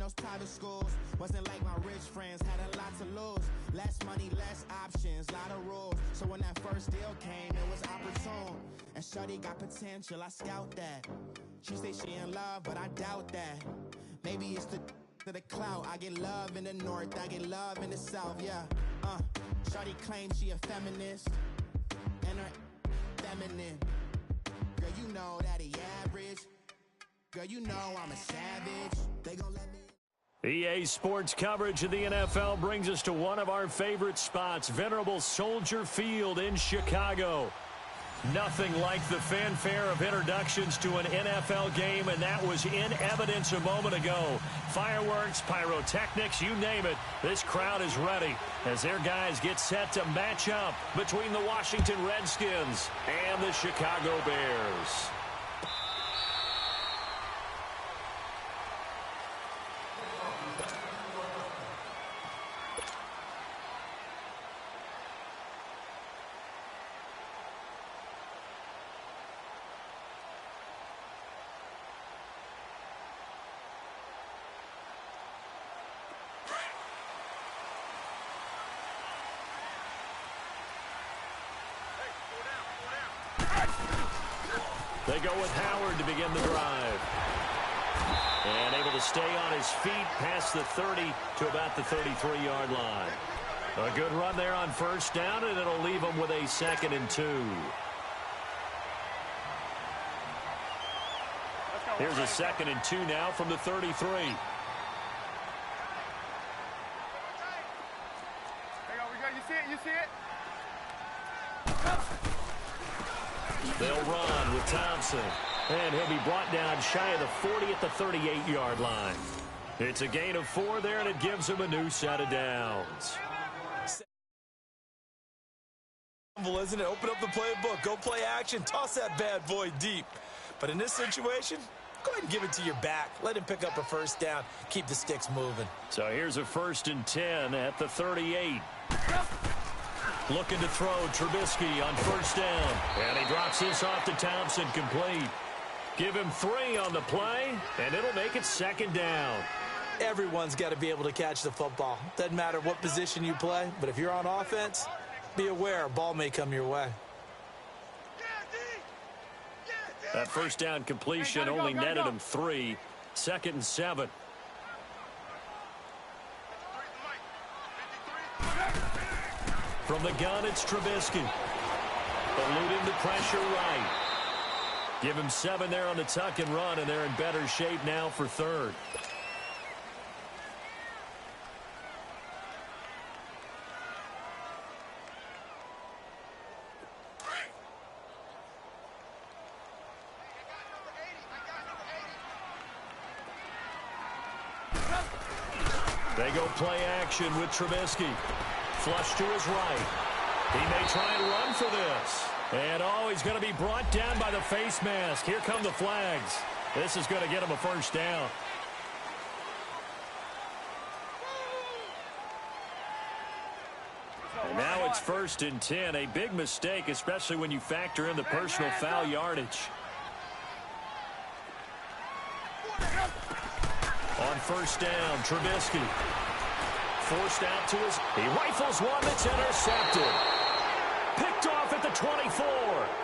those private schools. Wasn't like my rich friends, had a lot to lose. Less money, less options, lot of rules. So when that first deal came, it was opportune. And shorty got potential, I scout that. She say she in love, but I doubt that. Maybe it's the clout. I get love in the north, I get love in the south, yeah. Shorty claims she a feminist, and her feminine. Girl, you know that he average. Girl, you know I'm a savage. They gon' let me. EA Sports coverage of the NFL brings us to one of our favorite spots, venerable Soldier Field in Chicago. Nothing like the fanfare of introductions to an NFL game, and that was in evidence a moment ago. Fireworks, pyrotechnics, you name it. This crowd is ready as their guys get set to match up between the Washington Redskins and the Chicago Bears. They go with Howard to begin the drive. And able to stay on his feet past the 30 to about the 33-yard line. A good run there on first down, and it'll leave them with a 2nd and 2. Here's a 2nd and 2 now from the 33. You see it? They'll run with Thompson. And he'll be brought down shy of the 40 at the 38-yard line. It's a gain of 4 there, and it gives him a new set of downs. Isn't it? Open up the playbook. Go play action. Toss that bad boy deep. But in this situation, go ahead and give it to your back. Let him pick up a first down. Keep the sticks moving. So here's a 1st and 10 at the 38. Looking to throw Trubisky on first down. And he drops this off to Thompson, complete. Give him 3 on the play, and it'll make it 2nd down. Everyone's got to be able to catch the football. Doesn't matter what position you play, but if you're on offense, be aware a ball may come your way. That first down completion only netted him 3. 2nd and 7. From the gun, it's Trubisky. Eluding the pressure right. Give him 7 there on the tuck and run, and they're in better shape now for 3rd. They go play action with Trubisky. Flush to his right. He may try and run for this. And, he's going to be brought down by the face mask. Here come the flags. This is going to get him a first down. And now it's 1st and 10. A big mistake, especially when you factor in the personal foul yardage. On first down, Trubisky. Forced out to his... He rifles one that's intercepted. Picked off at the 24.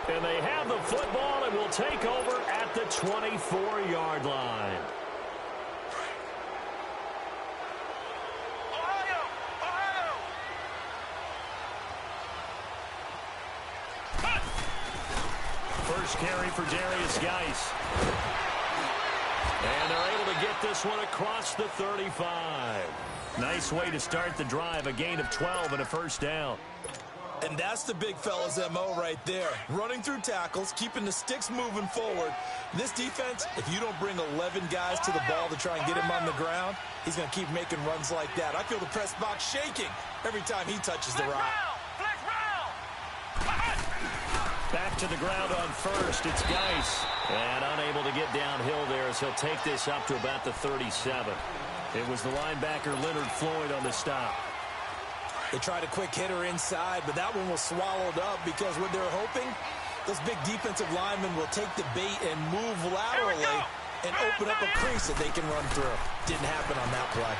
And they have the football and will take over at the 24-yard line. First carry for Darius Geis. And they're able to get this one across the 35. Nice way to start the drive, a gain of 12 and a first down. And that's the big fella's MO right there. Running through tackles, keeping the sticks moving forward. This defense, if you don't bring 11 guys to the ball to try and get him on the ground, he's going to keep making runs like that. I feel the press box shaking every time he touches the rock. Back to the ground on first. It's Geis. And unable to get downhill there as he'll take this up to about the 37. It was the linebacker Leonard Floyd on the stop. They tried a quick hitter inside, but that one was swallowed up because what they're hoping, those big defensive linemen will take the bait and move laterally and open up a crease that they can run through. Didn't happen on that play.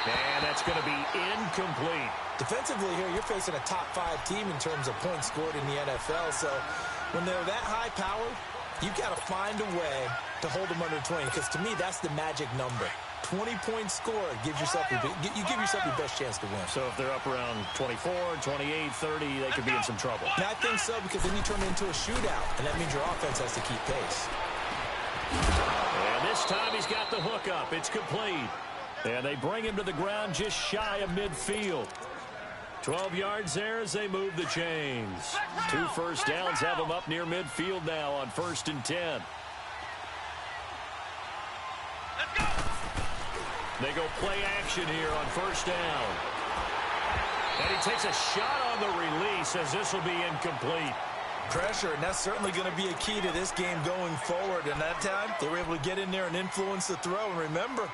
And that's going to be incomplete. Defensively here, you're facing a top 5 team in terms of points scored in the NFL. So when they're that high powered, you've got to find a way to hold them under 20. Because to me, that's the magic number. 20 points scored gives yourself you give yourself your best chance to win. So if they're up around 24, 28, 30, they could be in some trouble. And I think so, because then you turn it into a shootout, and that means your offense has to keep pace. And this time he's got the hook up. It's complete. And they bring him to the ground just shy of midfield. 12 yards there as they move the chains. 2 first downs have them up near midfield now on 1st and 10. Let's go. They go play action here on 1st down. And he takes a shot on the release as this will be incomplete. Pressure, and that's certainly going to be a key to this game going forward. And that time, they were able to get in there and influence the throw. And remember,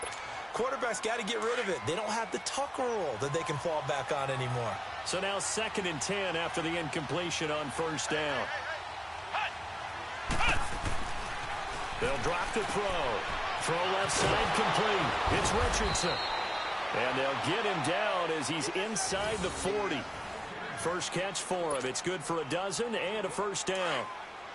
quarterbacks got to get rid of it. They don't have the Tucker rule that they can fall back on anymore. So now 2nd and 10 after the incompletion on 1st down. They'll drop the throw. Throw left side complete. It's Richardson. And they'll get him down as he's inside the 40. First catch for him. It's good for a dozen and a 1st down.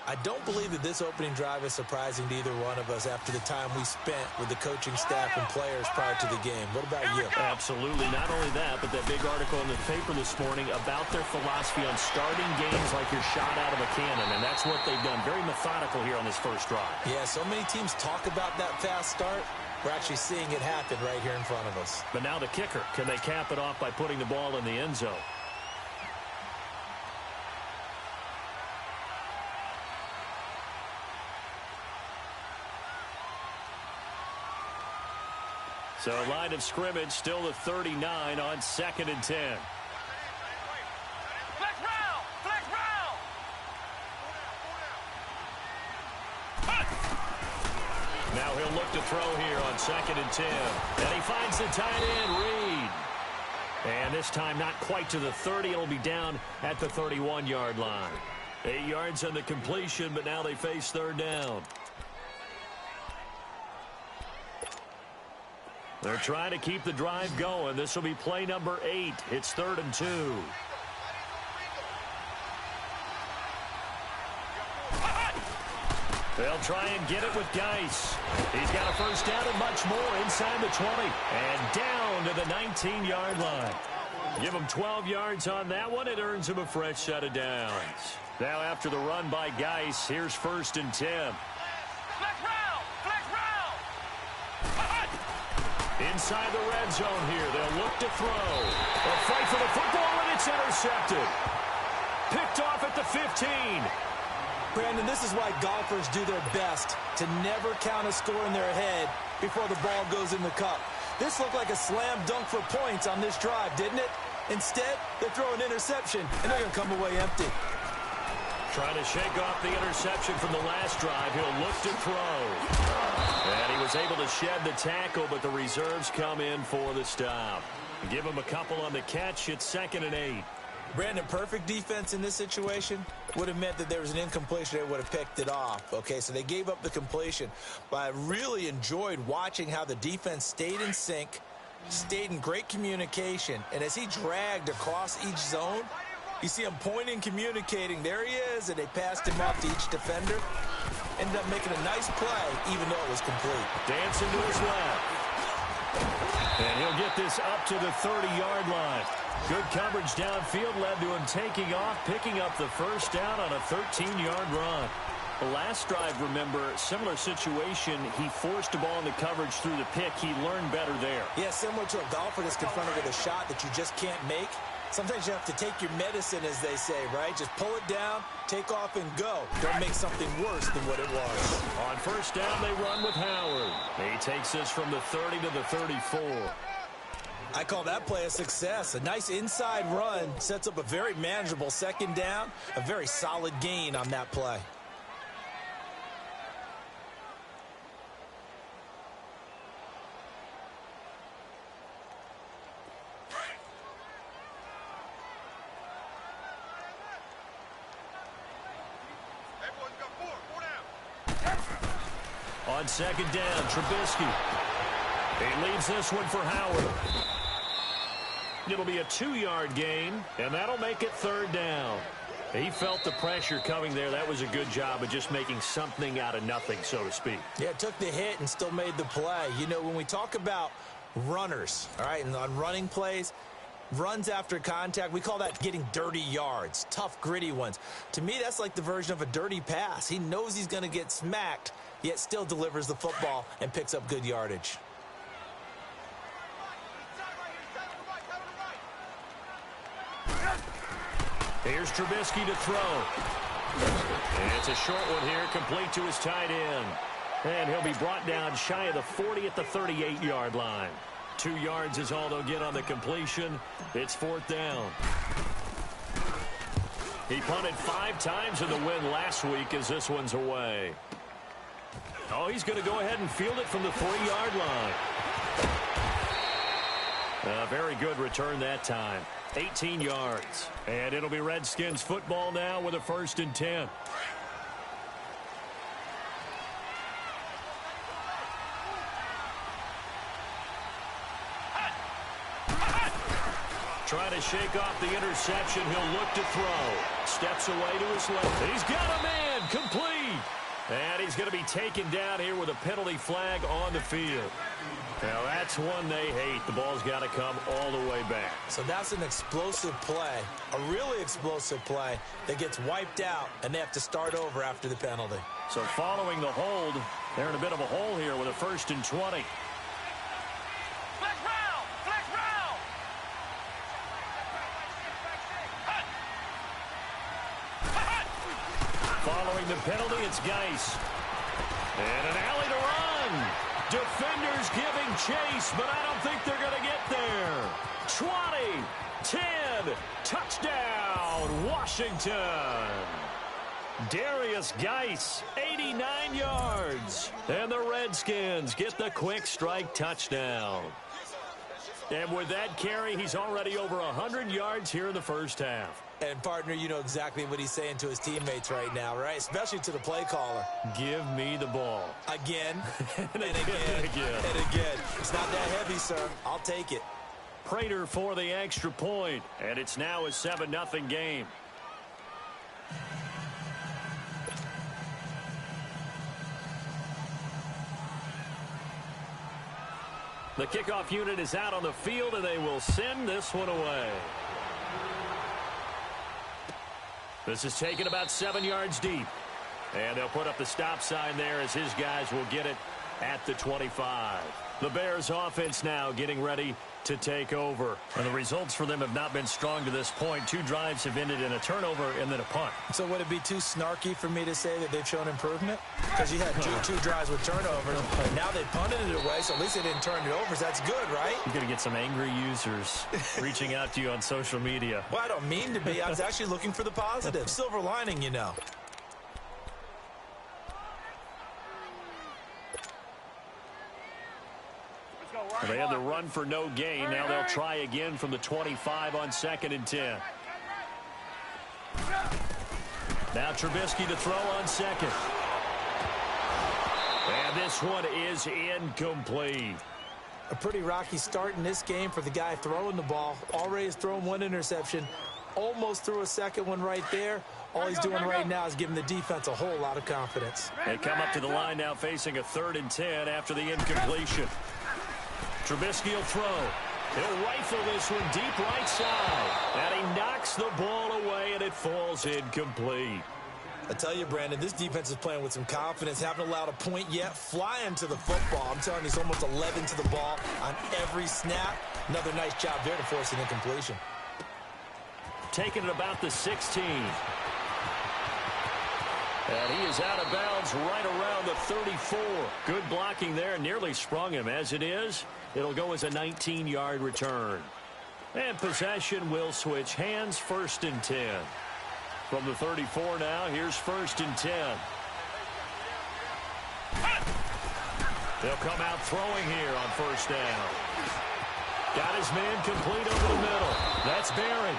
I don't believe that this opening drive is surprising to either one of us after the time we spent with the coaching staff and players prior to the game. What about you? Absolutely. Not only that, but that big article in the paper this morning about their philosophy on starting games like you're shot out of a cannon, and that's what they've done. Very methodical here on this first drive. Yeah, so many teams talk about that fast start. We're actually seeing it happen right here in front of us. But now the kicker. Can they cap it off by putting the ball in the end zone? So line of scrimmage still the 39 on 2nd and 10. Flex round! Flex round! Now he'll look to throw here on 2nd and 10. And he finds the tight end, Reed. And this time not quite to the 30. It'll be down at the 31-yard line. 8 yards on the completion, but now they face 3rd down. They're trying to keep the drive going. This will be play number 8. It's 3rd and 2. They'll try and get it with Geis. He's got a 1st down and much more inside the 20. And down to the 19-yard line. Give him 12 yards on that one. It earns him a fresh set of downs. Now after the run by Geis, here's 1st and 10. Flex round! Flex round! Inside the red zone here. They'll look to throw. They'll fight for the football, and it's intercepted. Picked off at the 15. Brandon, this is why golfers do their best to never count a score in their head before the ball goes in the cup. This looked like a slam dunk for points on this drive, didn't it? Instead, they throw an interception, and they're going to come away empty. Trying to shake off the interception from the last drive. He'll look to throw. And he was able to shed the tackle, but the reserves come in for the stop. Give him a couple on the catch. It's 2nd and 8. Brandon, perfect defense in this situation would have meant that there was an incompletion. They would have picked it off. Okay, so they gave up the completion. But I really enjoyed watching how the defense stayed in sync, stayed in great communication. And as he dragged across each zone, you see him pointing, communicating. There he is, and they passed him off to each defender. Ended up making a nice play, even though it was complete. Dancing to his left. And he'll get this up to the 30-yard line. Good coverage downfield led to him taking off, picking up the 1st down on a 13-yard run. The last drive, remember, similar situation. He forced the ball into coverage through the pick. He learned better there. Yeah, similar to a golfer that's confronted with a shot that you just can't make. Sometimes you have to take your medicine, as they say, right? Just pull it down, take off, and go. Don't make something worse than what it was. On 1st down, they run with Howard. He takes this from the 30 to the 34. I call that play a success. A nice inside run sets up a very manageable 2nd down. A very solid gain on that play. Hey, boys, we got 4. 4 down. On second down, Trubisky. He leaves this one for Howard. It'll be a 2-yard gain, and that'll make it third down. He felt the pressure coming there. That was a good job of just making something out of nothing, so to speak. Yeah, took the hit and still made the play. You know, when we talk about runners, all right, and on running plays, runs after contact, we call that getting dirty yards, tough, gritty ones. To me, that's like the version of a dirty pass. He knows he's going to get smacked, yet still delivers the football and picks up good yardage. Here's Trubisky to throw. And it's a short one here, complete to his tight end. And he'll be brought down shy of the 40 at the 38-yard line. 2 yards is all they'll get on the completion. It's fourth down. He punted 5 times in the win last week as this one's away. Oh, he's going to go ahead and field it from the 3-yard line. A very good return that time. 18 yards. And it'll be Redskins football now with a 1st and 10. Trying to shake off the interception. He'll look to throw. Steps away to his left. He's got a man. Complete. And he's going to be taken down here with a penalty flag on the field. Now, that's one they hate. The ball's got to come all the way back. So that's an explosive play, a really explosive play that gets wiped out, and they have to start over after the penalty. So following the hold, they're in a bit of a hole here with a 1st and 20. Flex round! Flex round! Following the penalty, it's Geis. And an alley to run. Defenders giving chase, but I don't think they're going to get there. 20, 10, touchdown, Washington. Darius Geis, 89 yards. And the Redskins get the quick strike touchdown. And with that carry, he's already over 100 yards here in the first half. And, partner, you know exactly what he's saying to his teammates right now, right? Especially to the play caller. Give me the ball. Again, and again, and again. and again. It's not that heavy, sir. I'll take it. Prater for the extra point, and it's now a 7-0 game. The kickoff unit is out on the field, and they will send this one away. This is taken about 7 yards deep. And they'll put up the stop sign there as his guys will get it at the 25. The Bears offense now getting ready to take over. And the results for them have not been strong to this point. 2 drives have ended in a turnover and then a punt. So would it be too snarky for me to say that they've shown improvement? Because you had two drives with turnovers, and now they punted it away, so at least they didn't turn it over. So that's good, right? You're going to get some angry users reaching out to you on social media. Well, I don't mean to be. I was actually looking for the positive. Silver lining, you know. They had the run for no gain. Now they'll try again from the 25 on 2nd and 10. Now Trubisky to throw on 2nd. And this one is incomplete. A pretty rocky start in this game for the guy throwing the ball. Already has thrown 1 interception. Almost threw a 2nd one right there. All he's doing right now is giving the defense a whole lot of confidence. They come up to the line now facing a 3rd and 10 after the incompletion. Trubisky will throw. He'll rifle this one deep right side. And he knocks the ball away, and it falls incomplete. I tell you, Brandon, this defense is playing with some confidence. Haven't allowed a point yet. Flying to the football. I'm telling you, he's almost 11 to the ball on every snap. Another nice job there to force an incompletion. Taking it about the 16. And he is out of bounds right around the 34. Good blocking there. Nearly sprung him. As it is, it'll go as a 19-yard return. And possession will switch hands. 1st and 10. From the 34 now, here's 1st and 10. They'll come out throwing here on 1st down. Got his man complete over the middle. That's Barry.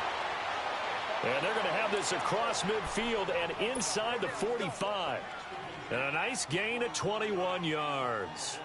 And they're going to have this across midfield and inside the 45. And a nice gain of 21 yards.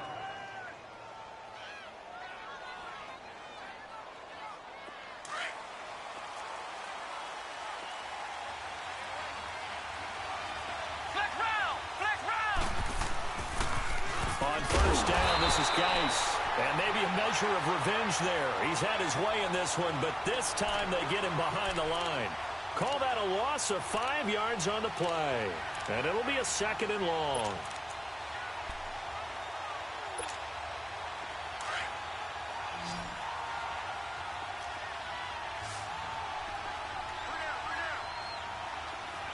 On first down, this is Geis. And maybe a measure of revenge there. He's had his way in this one, but this time they get him behind the line. Call that a loss of 5 yards on the play. And it'll be a 2nd and long.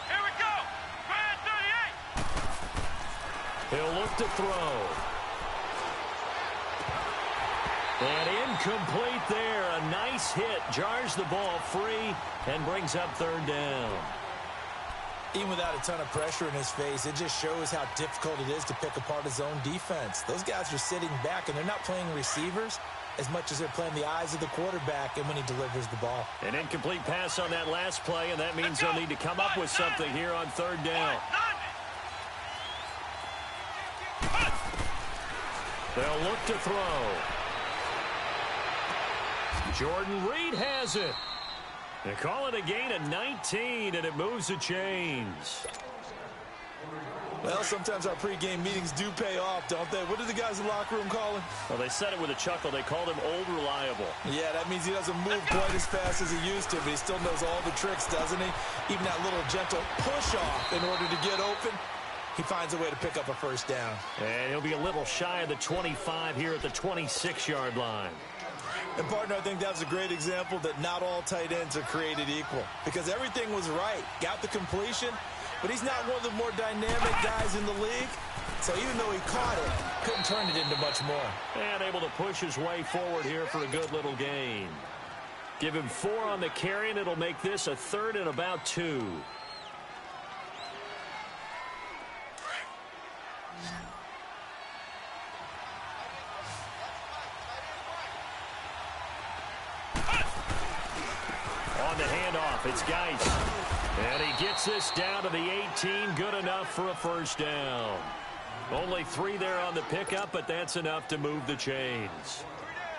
Here we go. Brand 38. He'll look to throw. And incomplete there. A nice hit. Jars the ball free and brings up 3rd down. Even without a ton of pressure in his face, it just shows how difficult it is to pick apart his own defense. Those guys are sitting back, and they're not playing receivers as much as they're playing the eyes of the quarterback and when he delivers the ball. An incomplete pass on that last play, and that means they'll need to come up with something here on 3rd down. They'll look to throw. Jordan Reed has it. They call it a gain of 19, and it moves the chains. Well, sometimes our pregame meetings do pay off, don't they? What do the guys in the locker room call him? Well, they said it with a chuckle. They called him Old Reliable. Yeah, that means he doesn't move quite as fast as he used to, but he still knows all the tricks, doesn't he? Even that little gentle push-off in order to get open, he finds a way to pick up a 1st down. And he'll be a little shy of the 25 here at the 26-yard line. And, partner, I think that's a great example that not all tight ends are created equal, because everything was right. Got the completion, but he's not one of the more dynamic guys in the league. So even though he caught it, couldn't turn it into much more. And able to push his way forward here for a good little gain. Give him 4 on the carry, and it'll make this a 3rd and about 2. On the handoff, it's Geis. And he gets this down to the 18, good enough for a 1st down. Only 3 there on the pickup, but that's enough to move the chains.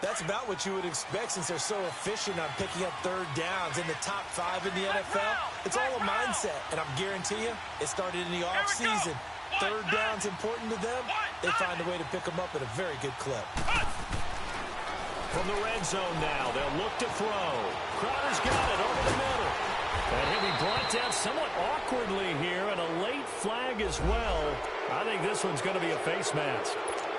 That's about what you would expect since they're so efficient on picking up 3rd downs in the top 5 in the NFL. It's all a mindset, and I'm guarantee you it started in the offseason. 3rd down's important to them. They find a way to pick them up at a very good clip. From the red zone now, they'll look to throw. Crowder's got it over the middle. And he'll be brought down somewhat awkwardly here, and a late flag as well. I think this one's going to be a face mask.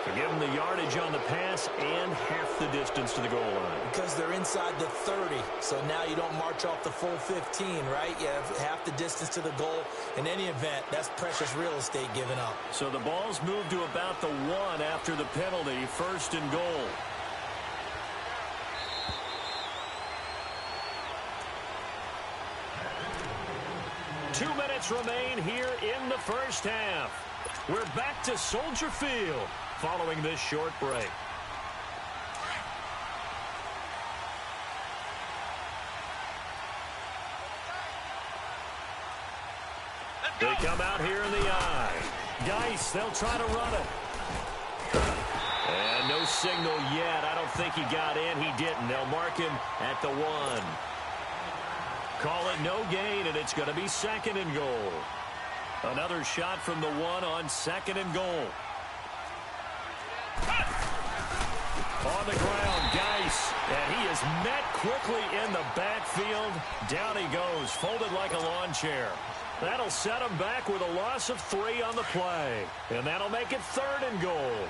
To give him the yardage on the pass and half the distance to the goal line. Because they're inside the 30, so now you don't march off the full 15, right? You have half the distance to the goal. In any event, that's precious real estate given up. So the ball's moved to about the 1 after the penalty, 1st and goal. Two minutes remain here in the 1st half. We're back to Soldier Field following this short break. They come out here in the eye. Geis, they'll try to run it. And no signal yet. I don't think he got in. He didn't. They'll mark him at the 1. Call it no gain, and it's going to be 2nd and goal. Another shot from the 1 on 2nd and goal. On the ground, Geis, and he is met quickly in the backfield. Down he goes, folded like a lawn chair. That'll set him back with a loss of 3 on the play, and that'll make it 3rd and goal.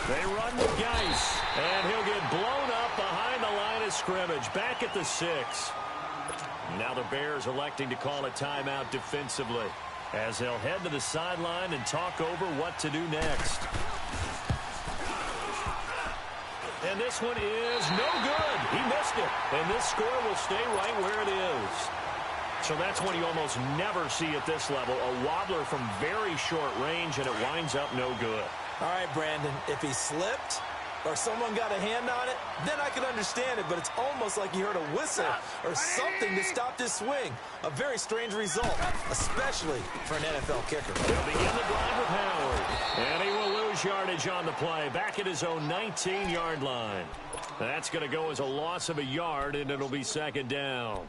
They run with Geis, and he'll get blown up behind the line of scrimmage, back at the 6. Now the Bears electing to call a timeout defensively as they'll head to the sideline and talk over what to do next. And this one is no good. He missed it, and this score will stay right where it is. So that's what you almost never see at this level, a wobbler from very short range, and it winds up no good. All right, Brandon, if he slipped, or someone got a hand on it, then I could understand it, but it's almost like you heard a whistle or something to stop this swing. A very strange result, especially for an NFL kicker. He'll begin the drive with Howard, and he will lose yardage on the play, back at his own 19-yard line. That's going to go as a loss of a yard, and it'll be second down.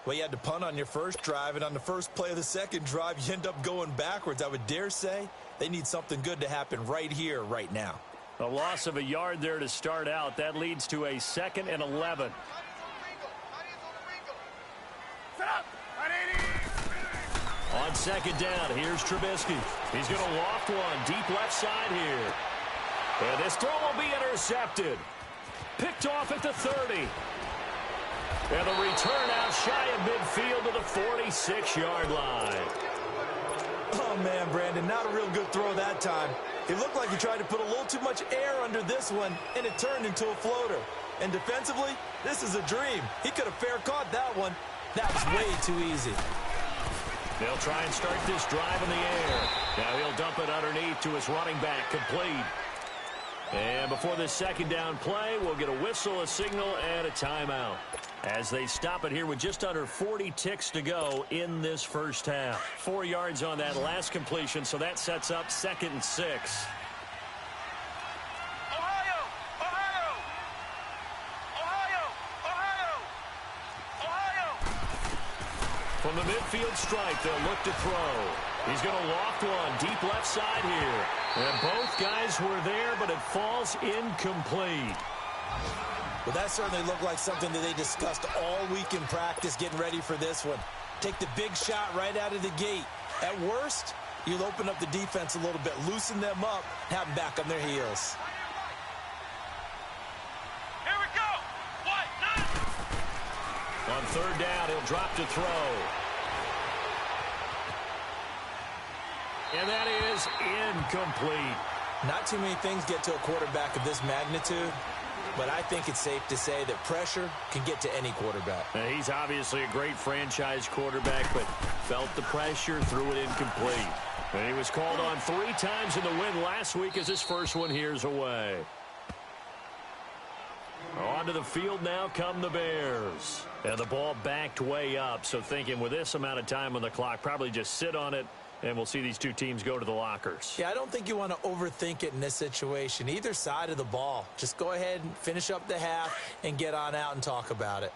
Well, you had to punt on your first drive, and on the first play of the second drive, you end up going backwards. I would dare say they need something good to happen right here, right now. A loss of a yard there to start out. That leads to a 2nd and 11. On second down, here's Trubisky. He's going to loft one deep left side here. And this throw will be intercepted. Picked off at the 30. And the return out shy of midfield to the 46-yard line. Oh, man, Brandon, not a real good throw that time. It looked like he tried to put a little too much air under this one, and it turned into a floater. And defensively, this is a dream. He could have fair caught that one. That was way too easy. They'll try and start this drive in the air. Now he'll dump it underneath to his running back, complete. And before this second down play, we'll get a whistle, a signal, and a timeout, as they stop it here with just under 40 ticks to go in this first half. 4 yards on that last completion, so that sets up 2nd and 6. Ohio! Ohio! Ohio! Ohio! Ohio! From the midfield stripe, they'll look to throw. He's going to loft one deep left side here. And both guys were there, but it falls incomplete. Well, that certainly looked like something that they discussed all week in practice getting ready for this one. Take the big shot right out of the gate. At worst, you'll open up the defense a little bit, loosen them up, have them back on their heels. Here we go! White, nine! On third down, he'll drop to throw. And that is incomplete. Not too many things get to a quarterback of this magnitude, but I think it's safe to say that pressure can get to any quarterback. He's obviously a great franchise quarterback, but felt the pressure, threw it incomplete. And he was called on 3 times in the win last week as his first one here's away. Onto the field now come the Bears. And the ball backed way up, so thinking with this amount of time on the clock, probably just sit on it, and we'll see these two teams go to the lockers. Yeah, I don't think you want to overthink it in this situation. Either side of the ball. Just go ahead and finish up the half and get on out and talk about it.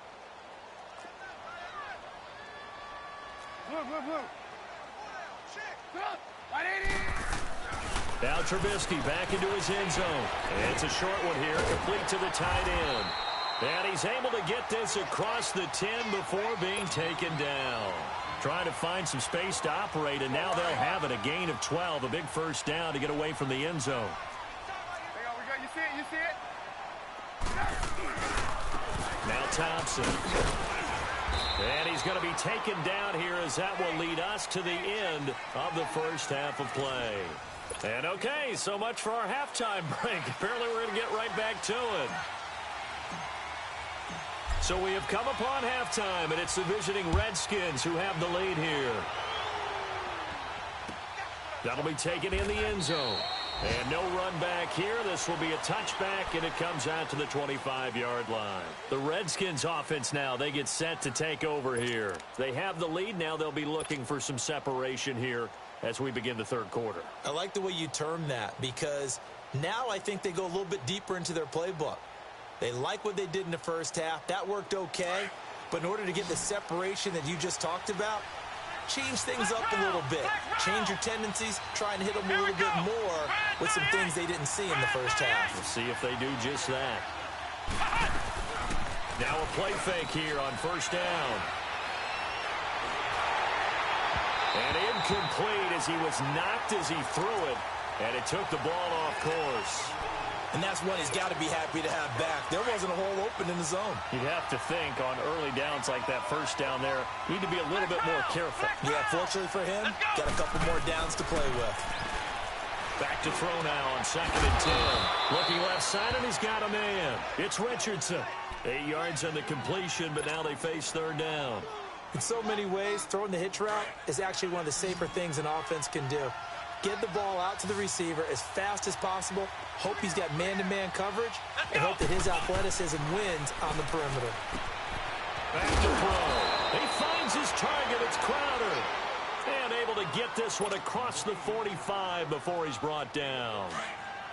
Now Trubisky back into his end zone. And it's a short one here, complete to the tight end. And he's able to get this across the 10 before being taken down. Trying to find some space to operate, and now they'll have it. A gain of 12, a big first down to get away from the end zone. You see it? You see it? Now Thompson. And he's going to be taken down here as that will lead us to the end of the first half of play. And okay, so much for our halftime break. Apparently we're going to get right back to it. So we have come upon halftime, and it's the visiting Redskins who have the lead here. That'll be taken in the end zone. And no run back here. This will be a touchback, and it comes out to the 25-yard line. The Redskins offense now, they get set to take over here. They have the lead. Now they'll be looking for some separation here as we begin the third quarter. I like the way you term that, because now I think they go a little bit deeper into their playbook. They like what they did in the first half. That worked okay. But in order to get the separation that you just talked about, change things up a little bit. Change your tendencies. Try and hit them a little bit more with some things they didn't see in the first half. We'll see if they do just that. Now a play fake here on first down. And incomplete as he was knocked as he threw it. And it took the ball off course. And that's one he's got to be happy to have back. There wasn't a hole open in the zone. You'd have to think on early downs like that first down there, need to be a little bit more careful. Yeah, fortunately for him, got a couple more downs to play with. Back to throw now on 2nd and 10. Looking left side, and he's got a man. It's Richardson. 8 yards on the completion, but now they face third down. In so many ways, throwing the hitch route is actually one of the safer things an offense can do. Get the ball out to the receiver as fast as possible. Hope he's got man-to-man coverage, and hope that his athleticism wins on the perimeter. Back to throw. He finds his target. It's Crowder. And able to get this one across the 45 before he's brought down.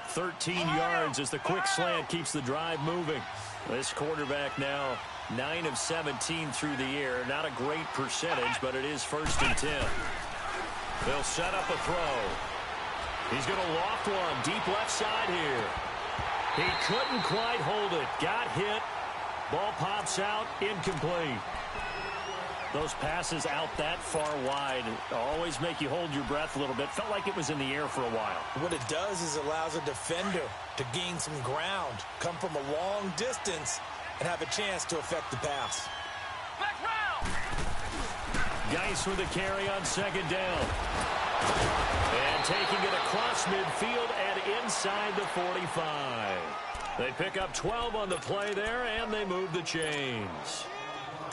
13 yards as the quick slant keeps the drive moving. This quarterback now 9 of 17 through the air. Not a great percentage, but it is 1st and 10. They'll set up a throw. He's going to loft one deep left side here. He couldn't quite hold it. Got hit. Ball pops out. Incomplete. Those passes out that far wide always make you hold your breath a little bit. Felt like it was in the air for a while. What it does is allows a defender to gain some ground, come from a long distance, and have a chance to affect the pass. Geis with a carry on 2nd down. And taking it across midfield and inside the 45. They pick up 12 on the play there, and they move the chains.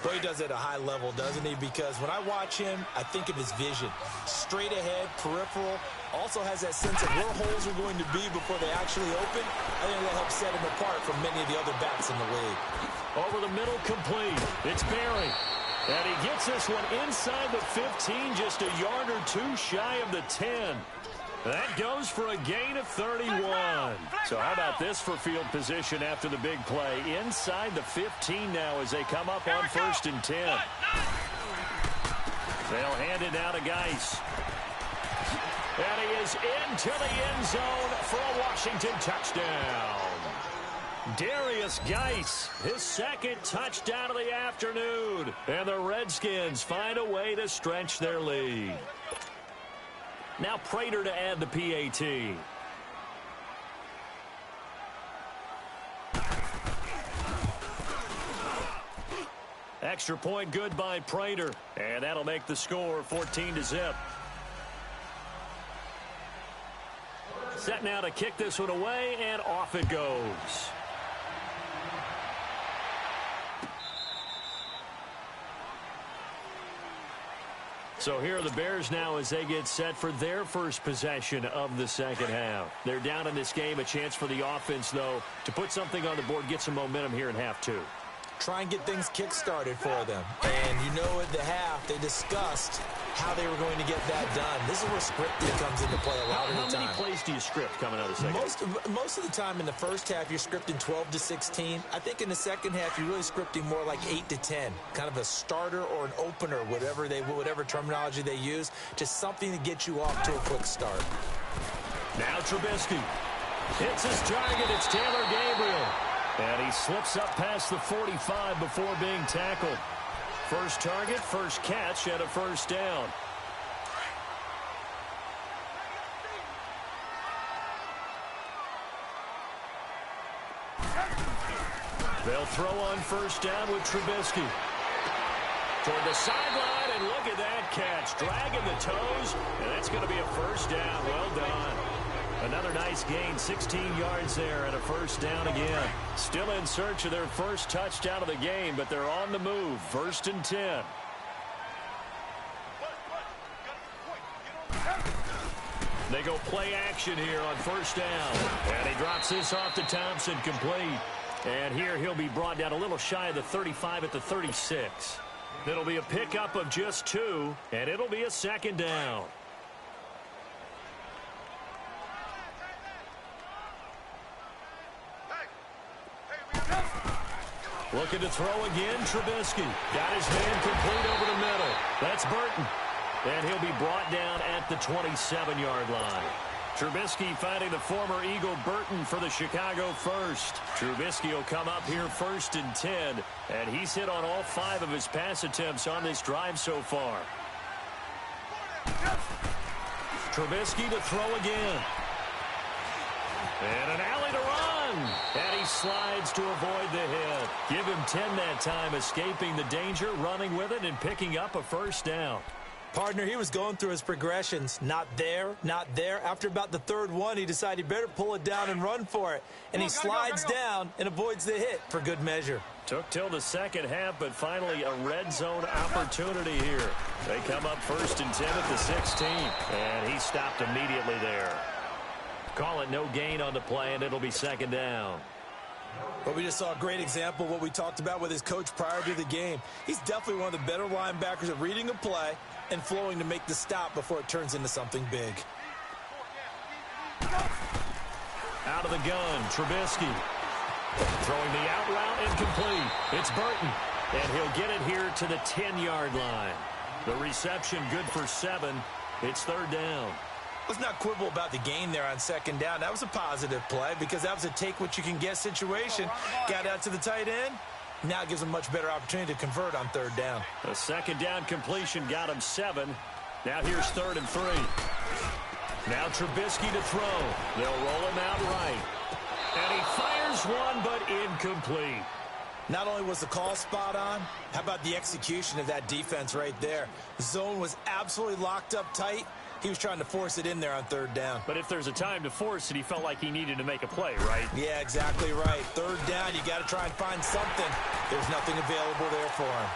Well, he does it at a high level, doesn't he? Because when I watch him, I think of his vision. Straight ahead, peripheral. Also has that sense of where holes are going to be before they actually open. I think that helps set him apart from many of the other backs in the league. Over the middle, complete. It's Barry. And he gets this one inside the 15, just a yard or two shy of the 10. That goes for a gain of 31. So how about this for field position after the big play? Inside the 15 now as they come up on 1st and 10. They'll hand it now to Geis. And he is into the end zone for a Washington touchdown. Darius Geis, his 2nd touchdown of the afternoon. And the Redskins find a way to stretch their lead. Now Prater to add the PAT. Extra point good by Prater. And that'll make the score 14-0. Set now to kick this one away, and off it goes. So here are the Bears now as they get set for their first possession of the 2nd half. They're down in this game. A chance for the offense, though, to put something on the board, get some momentum here in half 2. Try and get things kick-started for them. And you know at the half, they discussed how they were going to get that done. This is where scripting comes into play a lot of the time. How many plays do you script coming out of the second? Most of the time in the first half, you're scripting 12 to 16. I think in the second half, you're really scripting more like 8 to 10. Kind of a starter or an opener, whatever terminology they use. Just something to get you off to a quick start. Now Trubisky hits his target. It's Taylor Gabriel. And he slips up past the 45 before being tackled. First target, first catch, and a 1st down. They'll throw on 1st down with Trubisky. Toward the sideline, and look at that catch. Dragging the toes, and that's going to be a 1st down. Well done. Another nice gain, 16 yards there, and a 1st down again. Still in search of their first touchdown of the game, but they're on the move. 1st and 10. They go play action here on 1st down. And he drops this off to Thompson, complete. And here he'll be brought down a little shy of the 35 at the 36. It'll be a pickup of just 2, and it'll be a 2nd down. Looking to throw again, Trubisky. Got his man complete over the middle. That's Burton. And he'll be brought down at the 27-yard line. Trubisky finding the former Eagle Burton for the Chicago first. Trubisky will come up here 1st and 10. And he's hit on all 5 of his pass attempts on this drive so far. Trubisky to throw again. And an alley to run. And he slides to avoid the hit. Give him 10 that time, escaping the danger, running with it, and picking up a 1st down. Partner, he was going through his progressions. Not there, not there. After about the 3rd one, he decided he better pull it down and run for it. And he slides down and avoids the hit for good measure. Took till the 2nd half, but finally a red zone opportunity here. They come up 1st and 10 at the 16. And he stopped immediately there. Call it no gain on the play, and it'll be 2nd down. But we just saw a great example of what we talked about with his coach prior to the game. He's definitely one of the better linebackers at reading a play and flowing to make the stop before it turns into something big. Out of the gun, Trubisky. Throwing the out route incomplete. It's Burton. And he'll get it here to the 10-yard line. The reception good for 7. It's 3rd down. Let's not quibble about the gain there on 2nd down. That was a positive play because that was a take-what-you-can-get situation. Got out to the tight end. Now it gives him a much better opportunity to convert on 3rd down. A 2nd down completion got him 7. Now here's 3rd and 3. Now Trubisky to throw. They'll roll him out right. And he fires one, but incomplete. Not only was the call spot on, how about the execution of that defense right there? The zone was absolutely locked up tight. He was trying to force it in there on 3rd down. But if there's a time to force it, he felt like he needed to make a play, right? Yeah, exactly right. 3rd down, you got to try and find something. There's nothing available there for him.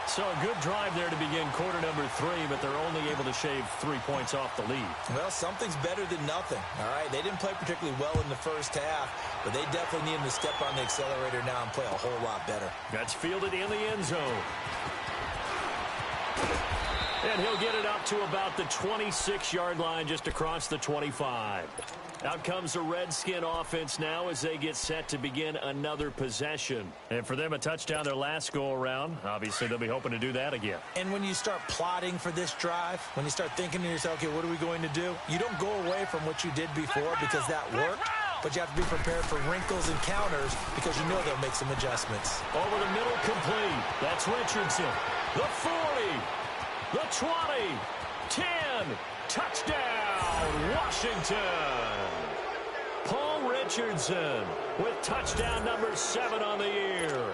So a good drive there to begin quarter number 3, but they're only able to shave 3 points off the lead. Well, something's better than nothing, all right? They didn't play particularly well in the first half, but they definitely need him to step on the accelerator now and play a whole lot better. That's fielded in the end zone. And he'll get it up to about the 26-yard line, just across the 25. Out comes the Redskin offense now as they get set to begin another possession. And for them, a touchdown their last go-around. Obviously, they'll be hoping to do that again. And when you start plotting for this drive, when you start thinking to yourself, okay, what are we going to do? You don't go away from what you did before because that worked, but you have to be prepared for wrinkles and counters because you know they'll make some adjustments. Over the middle, complete. That's Richardson. The 40, the 20, 10, touchdown, Washington. Paul Richardson with touchdown number 7 on the year.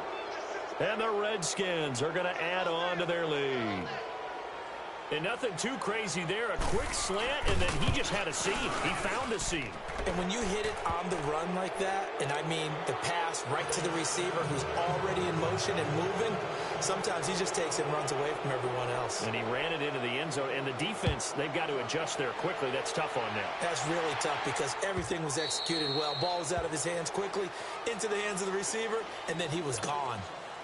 And the Redskins are going to add on to their lead. And nothing too crazy there. A quick slant, and then he just had a seam. He found a seam. And when you hit it on the run like that, and I mean the pass right to the receiver who's already in motion and moving, sometimes he just takes it and runs away from everyone else. And he ran it into the end zone. And the defense, they've got to adjust there quickly. That's tough on them. That's really tough because everything was executed well. Ball was out of his hands quickly, into the hands of the receiver, and then he was gone.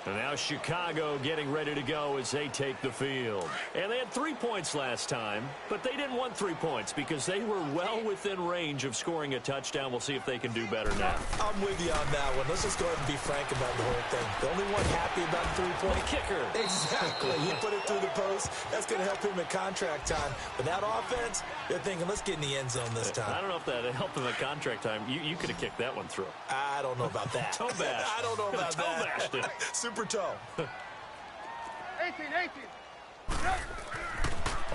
And now Chicago getting ready to go as they take the field. And they had 3 points last time, but they didn't want 3 points because they were well within range of scoring a touchdown. We'll see if they can do better now. I'm with you on that one. Let's just go ahead and be frank about the whole thing. The only one happy about the 3-point kicker. Exactly. He put it through the post. That's going to help him at contract time. But that offense, they're thinking, let's get in the end zone this time. I don't know if that helped him at contract time. You could have kicked that one through. I don't know about that. Toe bash. I don't know about toe that. Bashed it. Super toe. 18.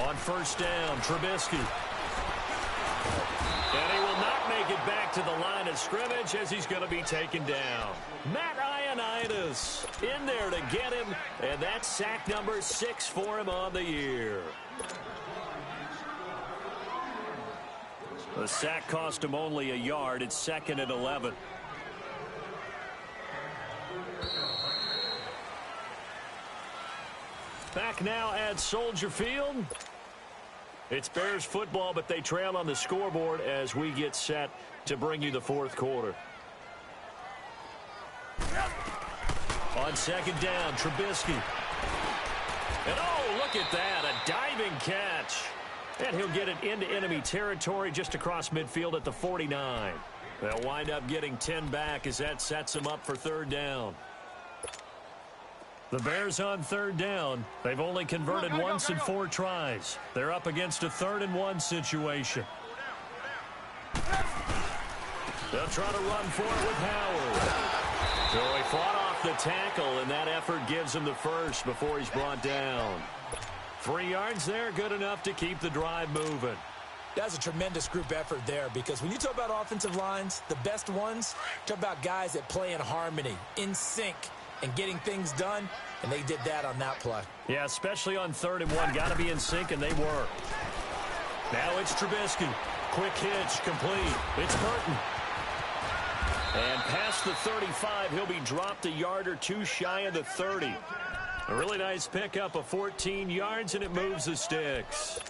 On first down, Trubisky. And he will not make it back to the line of scrimmage as he's going to be taken down. Matt Ioannidis in there to get him, and that's sack number 6 for him on the year. The sack cost him only a yard. It's 2nd and 11. Back now at Soldier Field. It's Bears football, but they trail on the scoreboard as we get set to bring you the 4th quarter. On 2nd down, Trubisky. And oh, look at that, a diving catch. And he'll get it into enemy territory just across midfield at the 49. They'll wind up getting 10 back as that sets them up for 3rd down. The Bears on 3rd down. They've only converted once in 4 tries. They're up against a 3rd and 1 situation. They'll try to run for it with Howard. So he fought off the tackle, and that effort gives him the first before he's brought down. 3 yards there, good enough to keep the drive moving. That's a tremendous group effort there because when you talk about offensive lines, the best ones, talk about guys that play in harmony, in sync, and getting things done, and they did that on that play. Yeah, especially on 3rd and 1. Got to be in sync, and they were. Now it's Trubisky. Quick hitch, complete. It's Burton. And past the 35, he'll be dropped a yard or 2 shy of the 30. A really nice pickup of 14 yards, and it moves the sticks.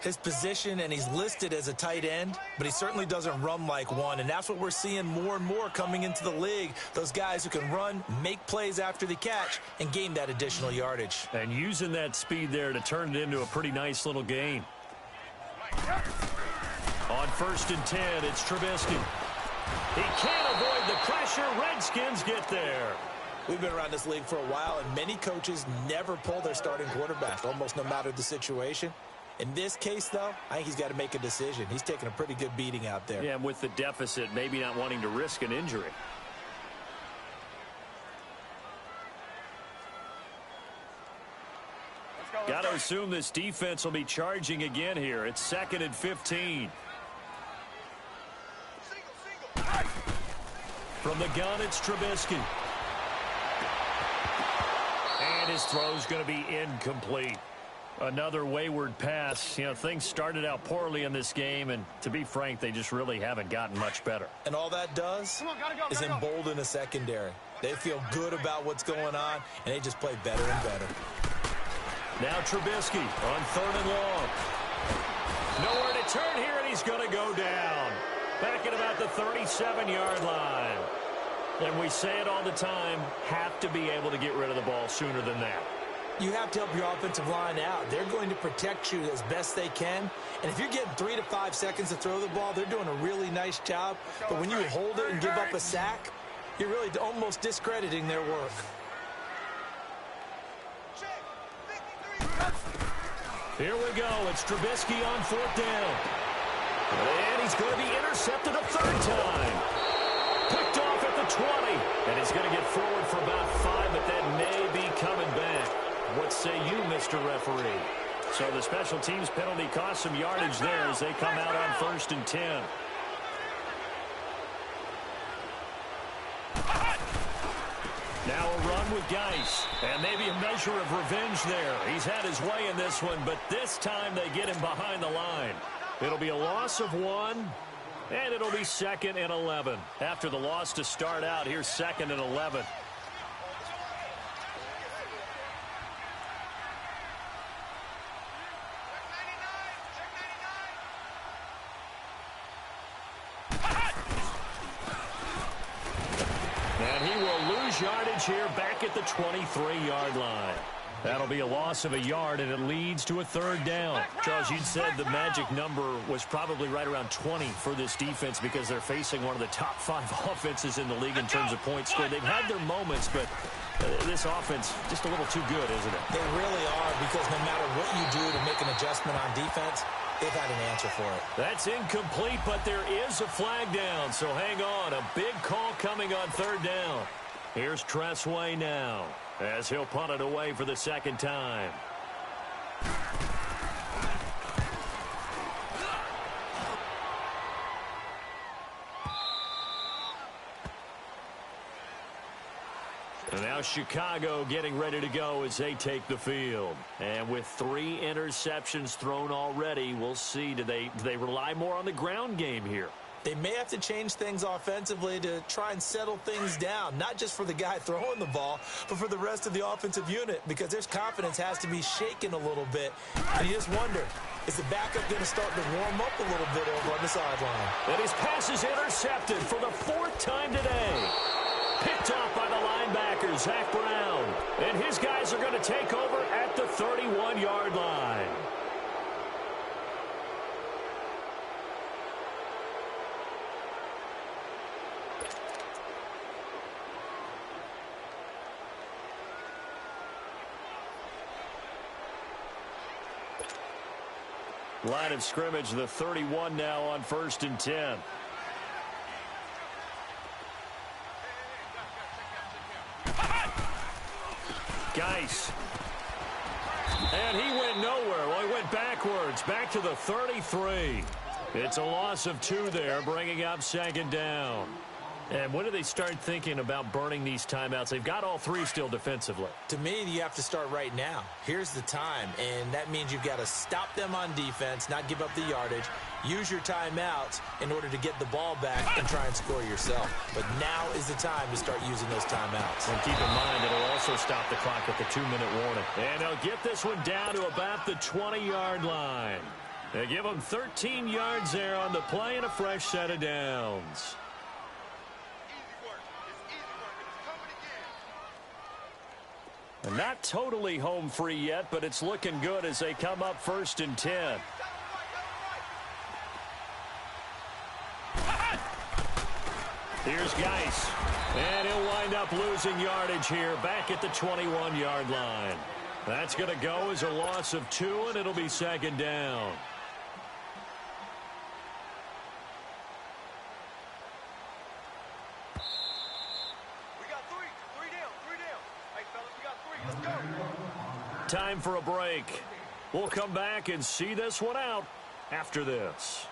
His position, and he's listed as a tight end, but he certainly doesn't run like one, and that's what we're seeing more and more coming into the league. Those guys who can run, make plays after the catch, and gain that additional yardage. And using that speed there to turn it into a pretty nice little gain. On 1st and 10, it's Trubisky. He can't avoid the pressure. Redskins get there. We've been around this league for a while, and many coaches never pull their starting quarterback, almost no matter the situation. In this case, though, I think he's got to make a decision. He's taking a pretty good beating out there. Yeah, and with the deficit, maybe not wanting to risk an injury. Got to assume this defense will be charging again here. It's 2nd and 15. From the gun, it's Trubisky. And his throw's going to be incomplete. Another wayward pass. You know, things started out poorly in this game, and to be frank, they just really haven't gotten much better. And all that does is embolden a secondary. They feel good about what's going on, and they just play better and better. Now Trubisky on 3rd and long. Nowhere to turn here, and he's going to go down. Back at about the 37-yard line. And we say it all the time, have to be able to get rid of the ball sooner than that. You have to help your offensive line out. They're going to protect you as best they can. And if you're getting 3 to 5 seconds to throw the ball, they're doing a really nice job. But when you hold it and give up a sack, you're really almost discrediting their work. Here we go. It's Trubisky on 4th down. And he's going to be intercepted a 3rd time. Picked off at the 20. And he's going to get forward for about 5, but that may be coming back. What say you, Mr. Referee? So the special teams penalty cost some yardage there as they come out on 1st and 10. Now a run with Geis. And maybe a measure of revenge there. He's had his way in this one, but this time they get him behind the line. It'll be a loss of 1, and it'll be 2nd and 11. After the loss to start out, here's 2nd and 11. And he will lose yardage here back at the 23-yard line. That'll be a loss of a yard, and it leads to a 3rd down. Charles, you'd said the magic number was probably right around 20 for this defense because they're facing one of the top 5 offenses in the league in terms of points scored. They've had their moments, but this offense just a little too good, isn't it? They really are, because no matter what you do to make an adjustment on defense, they've had an answer for it. That's incomplete, but there is a flag down, so hang on. A big call coming on 3rd down. Here's Tressway now, as he'll punt it away for the 2nd time. And now Chicago getting ready to go as they take the field. And with 3 interceptions thrown already, we'll see. Do they rely more on the ground game here? They may have to change things offensively to try and settle things down, not just for the guy throwing the ball, but for the rest of the offensive unit, because their confidence has to be shaken a little bit. And you just wonder, is the backup going to start to warm up a little bit over on the sideline? And his pass is intercepted for the 4th time today. Picked off by the linebacker, Zach Brown. And his guys are going to take over at the 31-yard line. Line of scrimmage, the 31 now on 1st and 10. Geis. And he went nowhere. Well, he went backwards, back to the 33. It's a loss of 2 there, bringing up 2nd down. And when do they start thinking about burning these timeouts? They've got all three still defensively. To me, you have to start right now. Here's the time, and that means you've got to stop them on defense, not give up the yardage, use your timeouts in order to get the ball back and try and score yourself. But now is the time to start using those timeouts. And keep in mind, it'll also stop the clock at the 2-minute warning. And they'll get this one down to about the 20-yard line. They give them 13 yards there on the play and a fresh set of downs. And not totally home free yet, but it's looking good as they come up 1st and 10. Here's Geis. And he'll wind up losing yardage here back at the 21-yard line. That's going to go as a loss of 2, and it'll be 2nd down. Time for a break. We'll come back and see this one out after this.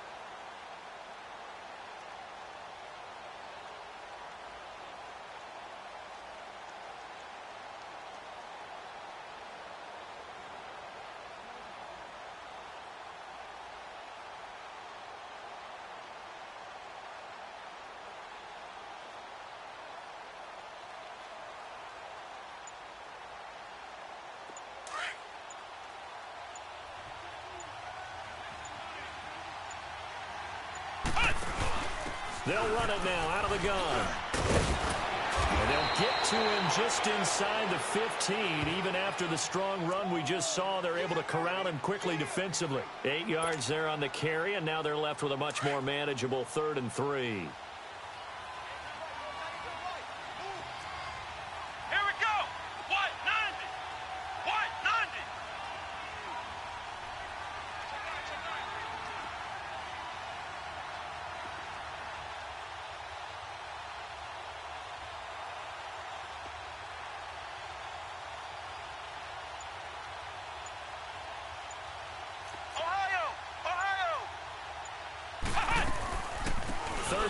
They'll run it now out of the gun. And they'll get to him just inside the 15. Even after the strong run we just saw, they're able to corral him quickly defensively. 8 yards there on the carry, and now they're left with a much more manageable 3rd and 3.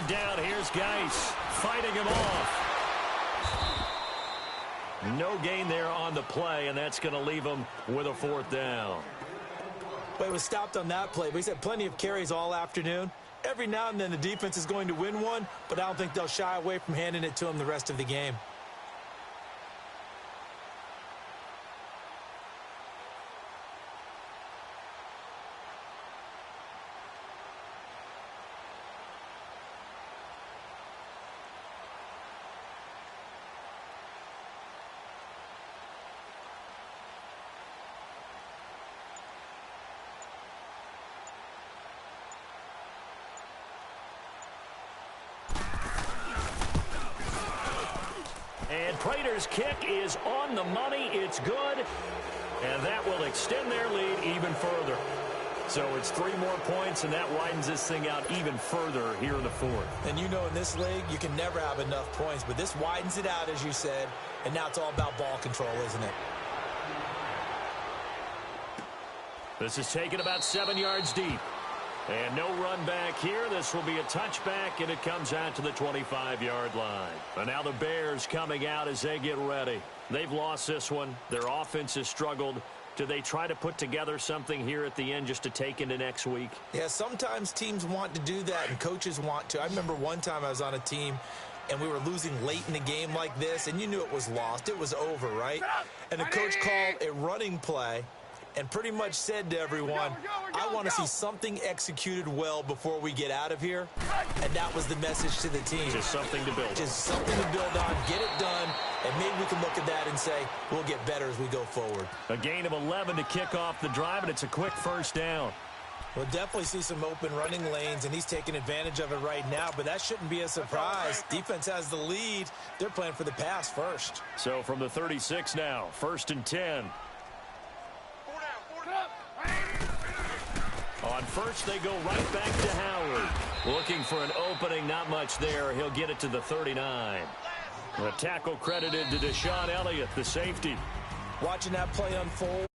Down, here's Geis fighting him off. No gain there on the play, and that's going to leave him with a 4th down. Well, he was stopped on that play, but he's had plenty of carries all afternoon. Every now and then the defense is going to win one, but I don't think they'll shy away from handing it to him the rest of the game. And Prater's kick is on the money. It's good. And that will extend their lead even further. So it's 3 more points, and that widens this thing out even further here in the 4th. And you know in this league, you can never have enough points. But this widens it out, as you said. And now it's all about ball control, isn't it? This is taken about 7 yards deep. And no run back here. This will be a touchback, and it comes out to the 25-yard line. And now the Bears coming out as they get ready. They've lost this one. Their offense has struggled. Do they try to put together something here at the end just to take into next week? Yeah, sometimes teams want to do that, and coaches want to. I remember one time I was on a team, and we were losing late in a game like this, and you knew it was lost. It was over, right? And the coach called a running play and pretty much said to everyone, I want to see something executed well before we get out of here. And that was the message to the team. Just something to build on. Just something to build on, get it done, and maybe we can look at that and say, we'll get better as we go forward. A gain of 11 to kick off the drive, and it's a quick 1st down. We'll definitely see some open running lanes, and he's taking advantage of it right now, but that shouldn't be a surprise. Defense has the lead. They're playing for the pass first. So from the 36 now, 1st and 10. On first, they go right back to Howard. Looking for an opening, not much there. He'll get it to the 39. The tackle credited to Deshaun Elliott, the safety. Watching that play unfold,